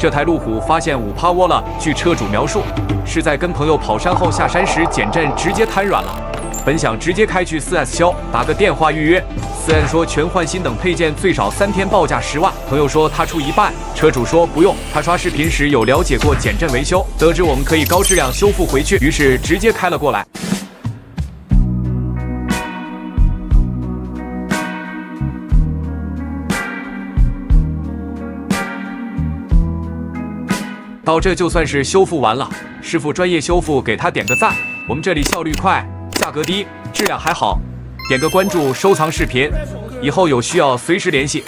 这台路虎发现5%窝了，据车主描述，是在跟朋友跑山后下山时减震直接瘫软了。本想直接开去 4S 销，打个电话预约。4S 说全换新等配件最少3天报价10万，朋友说他出一半，车主说不用，他刷视频时有了解过减震维修，得知我们可以高质量修复回去，于是直接开了过来。到这就算是修复完了，师傅专业修复，给他点个赞。我们这里效率快，价格低，质量还好。点个关注，收藏视频，以后有需要随时联系。